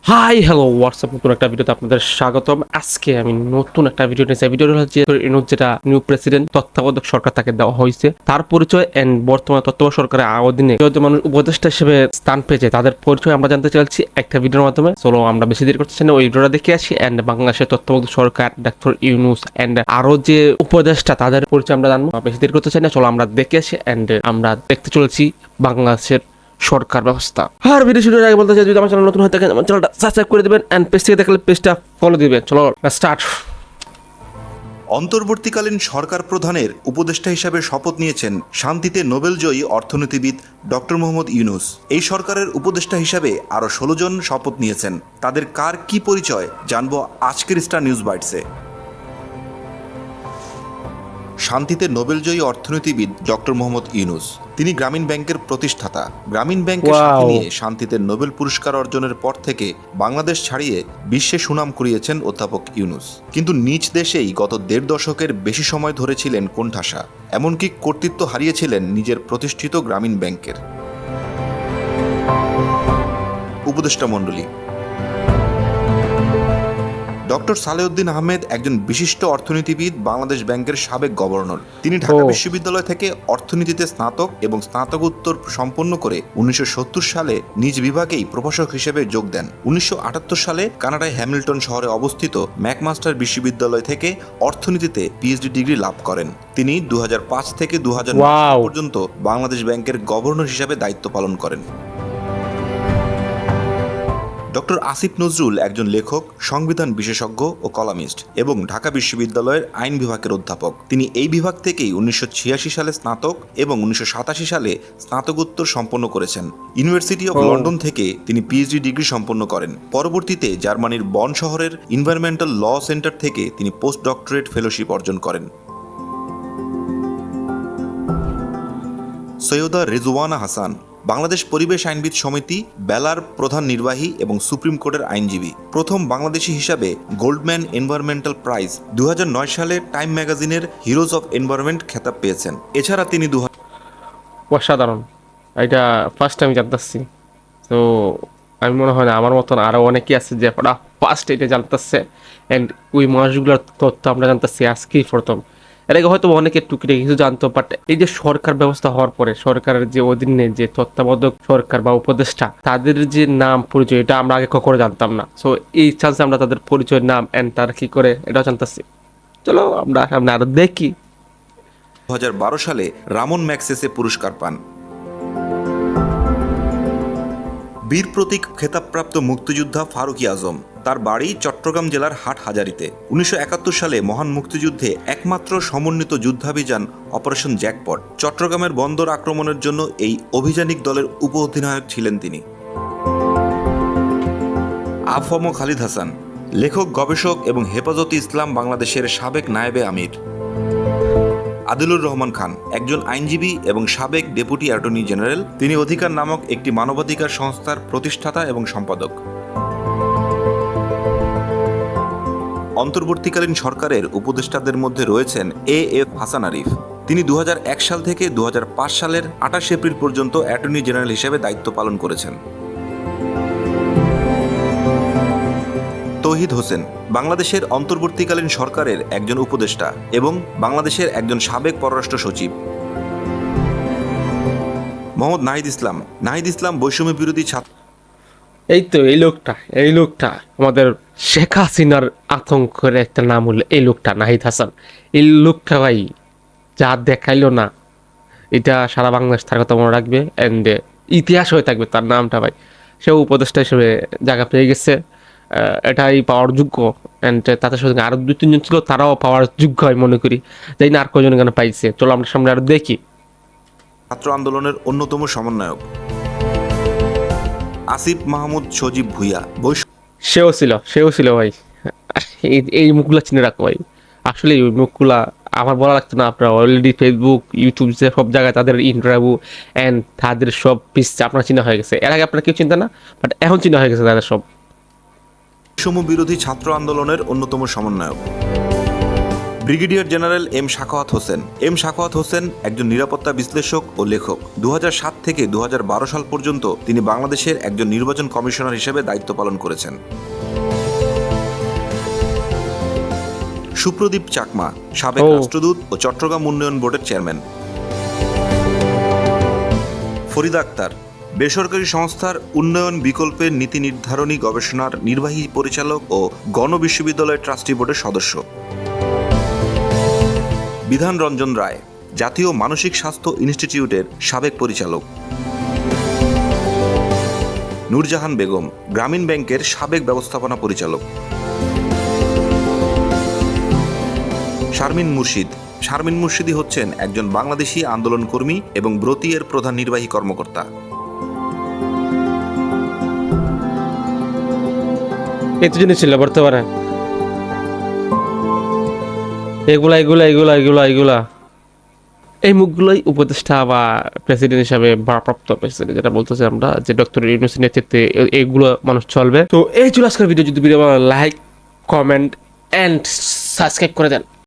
Hi hello WhatsApp নতুন একটা ভিডিওতে আপনাদের স্বাগতম। আজকে আমি নতুন একটা ভিডিও নিয়েছি। ভিডিওটা হচ্ছে যেটা নিউ প্রেসিডেন্ট তত্ত্বাবধায়ক সরকার তাকে দেওয়া হয়েছে তার পরিচয় এন্ড বর্তমানে তত্ত্বাবধায়ক সরকারের অধীনে যত মানুষ উপদেষ্টা হিসেবে স্থান পেয়েছে তাদের পরিচয় আমরা জানতে চাইছি একটা ভিডিওর মাধ্যমে। চলো আমরা বেশি দেরি করতেছি না, ওই ভিডিওটা দেখে আসি। এন্ড বাংলাদেশের তত্ত্বাবধায়ক সরকার ডক্টর ইউনূস এন্ড আরো যে উপদেষ্টা তাদের পরিচয় আমরা জানবো। বেশি দেরি করতে চাই না, চলো আমরা দেখে আসি। এন্ড আমরা দেখতে চলেছি বাংলাদেশের সরকার ব্যবস্থা। আর ভিডিও শুরুর আগে বলতে চাই, যদি আমার চ্যানেল নতুন হয়ে থাকে আমার চ্যানেলটা সাবস্ক্রাইব করে দিবেন এন্ড পেজ থেকে দেখলে পেজটা ফলো দিবেন। চলো স্টার্ট। অন্তর্বর্তীকালীন সরকার প্রধানের উপদেষ্টা হিসাবে শপথ নিয়েছেন শান্তিতে নোবেলজয়ী অর্থনীতিবিদ ডক্টর মোহাম্মদ ইউনূস। এই সরকারের উপদেষ্টা হিসাবে আরও 16 জন শপথ নিয়েছেন। তাদের কার কি পরিচয় জানবো আজকের স্টার নিউজ বাইটসে। শান্তিতে নোবেলজয়ী অর্থনীতিবিদ ডক্টর মোহাম্মদ ইউনূস, তিনি গ্রামীণ ব্যাংকের প্রতিষ্ঠাতা। গ্রামীণ ব্যাংকের সাথে নিয়ে শান্তিতে নোবেল পুরস্কার অর্জনের পর থেকে বাংলাদেশ ছাড়িয়ে বিশ্বে সুনাম কুড়িয়েছেন অধ্যাপক ইউনূস। কিন্তু নিজ দেশেই গত 1.5 দশকের বেশি সময় ধরে ছিলেন কোণঠাসা, এমনকি কর্তৃত্ব হারিয়েছিলেন নিজের প্রতিষ্ঠিত গ্রামীণ ব্যাংকের। উপদেষ্টা মণ্ডলী: ডক্টর সালেউদ্দিন আহমেদ একজন বিশিষ্ট অর্থনীতিবিদ, বাংলাদেশ ব্যাংকের সাবেক গভর্নর। তিনি ঢাকা বিশ্ববিদ্যালয় থেকে অর্থনীতিতে স্নাতক এবং স্নাতকোত্তর সম্পন্ন করে 1970 সালে নিজ বিভাগেই প্রভাষক হিসেবে যোগ দেন। 1978 সালে কানাডায় হ্যামিল্টন শহরে অবস্থিত ম্যাকমাস্টার বিশ্ববিদ্যালয় থেকে অর্থনীতিতে পিএইচডি ডিগ্রি লাভ করেন। তিনি 2005 থেকে 2009 পর্যন্ত বাংলাদেশ ব্যাংকের গভর্নর হিসেবে দায়িত্ব পালন করেন। ডক্টর আসিফ নজরুল একজন লেখক, সংবিধান বিশেষজ্ঞ ও কলামিস্ট এবং ঢাকা বিশ্ববিদ্যালয়ের আইন বিভাগের অধ্যাপক। তিনি এই বিভাগ থেকেই 1986 সালে স্নাতক এবং 1987 সালে স্নাতকোত্তর সম্পন্ন করেছেন। ইউনিভার্সিটি অফ লন্ডন থেকে তিনি পিএইচডি ডিগ্রি সম্পন্ন করেন। পরবর্তীতে জার্মানির বন শহরের এনভায়রনমেন্টাল ল সেন্টার থেকে তিনি পোস্ট ডক্টরেট ফেলোশিপ অর্জন করেন। সৈয়দা রেজওয়ানা হাসান, বাংলাদেশ পরিবেশ আইনবিদ সমিতি বেলার প্রধান নির্বাহী এবং সুপ্রিম কোর্টের আইনজীবী। প্রথম বাংলাদেশি হিসাবে গোল্ডম্যান এনভায়রনমেন্টাল প্রাইজ 2009 সালে টাইম ম্যাগাজিনের হিরোজ অফ এনভায়রনমেন্ট খেতাব পেয়েছেন। এছাড়া তিনি অসাধারণ, এটা ফার্স্ট টাইম জানতেছি। তো আমি মনে হয় না আমার মতন আরো অনেকেই আছে যে ফার্স্ট এটা জানতেছে। এন্ড ওই মানুষগুলোর তথ্য আমরা জানতেছি আজকেই প্রথম। এর আগে হয়তো অনেকে টুকিটাকি কিছু জানতো, বাট এই যে সরকার ব্যবস্থা হওয়ার পরে সরকারের যে অধীনে যে তত্ত্বাবধায়ক সরকার বা উপদেষ্টা তাদের যে নাম পরিচয় এটা আমরা আগে কখনো জানতাম না। সো এই চান্সে আমরা তাদের পরিচয়, নাম এন্ড তারা কি করে এটাও জানতেছি। চলো আমরা সামনে আরো দেখি। 2012 সালে রামন ম্যাগসেসে পুরস্কার পান। বীর প্রতীক খেতাবপ্রাপ্ত মুক্তিযোদ্ধা ফারুকী আজম, তার বাড়ি চট্টগ্রাম জেলার হাটহাজারীতে। 1971 সালে মহান মুক্তিযুদ্ধে একমাত্র সমন্বিত যুদ্ধাভিযান অপারেশন জ্যাকপট চট্টগ্রামের বন্দর আক্রমণের জন্য এই অভিযানিক দলের উপ অধিনায়ক ছিলেন তিনি। আফম খালিদ হাসান, লেখক, গবেষক এবং হেফাজতে ইসলাম বাংলাদেশের সাবেক নায়েবে আমির। আদিলুর রহমান খান, একজন আইনজীবী এবং সাবেক ডেপুটি অ্যাটর্নি জেনারেল। তিনি অধিকার নামক একটি মানবাধিকার সংস্থার প্রতিষ্ঠাতা এবং সম্পাদক। অন্তর্বর্তীকালীন সরকারের উপদেষ্টাদের মধ্যে রয়েছেন এএফ হাসান আরিফ। তিনি 2001 সাল থেকে 2005 সালের 28 এপ্রিল পর্যন্ত অ্যাটর্নি জেনারেল হিসেবে দায়িত্ব পালন করেছেন। তৌহিদ হোসেন, বাংলাদেশের অন্তর্বর্তীকালীন সরকারের একজন উপদেষ্টা এবং বাংলাদেশের একজন সাবেক পররাষ্ট্র সচিব। মোহাম্মদ নাহিদ ইসলাম, নাহিদ ইসলাম বৈষম্য বিরোধী ছাত্র। এই তো এই লোকটা আমাদের শেখ হাসিনার আতঙ্কের একটা নাম হলো এই লোকটা নাহিদ হাসান। এই লোকটা ভাই যা দেখাইলো না, এটা সারা বাংলাদেশ তার কথা মনে রাখবে এন্ড ইতিহাস হয়ে থাকবে তার নামটা ভাই। সেও উপদেষ্টা হিসেবে জায়গা পেয়ে গেছে, এটাই পাওয়ার যোগ্য। এন্ড তাদের সঙ্গে আরো 2-3 জন ছিল, তারাও পাওয়ার যোগ্য হয় মনে করি। যাই না আর কয়জন এখানে পাইছে, চলো আমরা সামনে আরো দেখি। ছাত্র আন্দোলনের অন্যতম সমন্বয়ক আসিফ মাহমুদ সজীব ভুইয়া, সেও ছিল ভাই। এই মুখগুলা চিনে রাখো ভাই। আসলে ওই মুখগুলা আমার বলা লাগতো না, আপনারা অলরেডি ফেসবুক, ইউটিউব যে সব জায়গায় তাদের ইন্টারভিউ এন্ড তাদের সব পিস আপনার চিনা হয়ে গেছে। এর আগে আপনার কেউ চিন্তা না, বাট এখন চিনা হয়ে গেছে তাদের সব। বৈষম্য বিরোধী ছাত্র আন্দোলনের অন্যতম সমন্বয়ক brigadier general M Sakhawat Hossain. M Sakhawat Hossain একজন নিরাপত্তা বিশ্লেষক ও লেখক। 2007 থেকে 2012 সাল পর্যন্ত তিনি বাংলাদেশের একজন নির্বাচন কমিশনার হিসেবে দায়িত্ব পালন করেছেন। সুপ্রদীপ চাকমা, সাবেক রাষ্ট্রদূত ও চট্টগ্রাম উন্নয়ন বোর্ডের চেয়ারম্যান। ফরিদা আক্তার, বেসরকারি সংস্থার উন্নয়ন বিকল্পের নীতি নির্ধারণী গবেষণার নির্বাহী পরিচালক ও গণবিশ্ববিদ্যালয় ট্রাস্টি বোর্ডের সদস্য। বিধান রঞ্জন রায়, জাতীয় মানসিক স্বাস্থ্য ইনস্টিটিউটের সাবেক পরিচালক। নূরজাহান বেগম, গ্রামীণ ব্যাংকের সাবেক ব্যবস্থাপনা পরিচালক। শারমিন মুর্শিদ, শারমিন মুর্শিদি হচ্ছেন একজন বাংলাদেশি আন্দোলনকর্মী এবং ব্রতি এর প্রধান নির্বাহী কর্মকর্তা। এত জিনিস ছিল বর্তমানে এগুলা এগুলা এগুলা এগুলা এগুলা এই মুখগুলোই উপদেষ্টা বা প্রেসিডেন্ট হিসাবে ভারপ্রাপ্ত প্রেসিডেন্ট যেটা বলতেছি আমরা, যে ডক্টর ইউনূসের নেতৃত্বে এইগুলো মানুষ চলবে। তো এই ছিল আজকের ভিডিও। যদি video like, comment and subscribe করে দেন।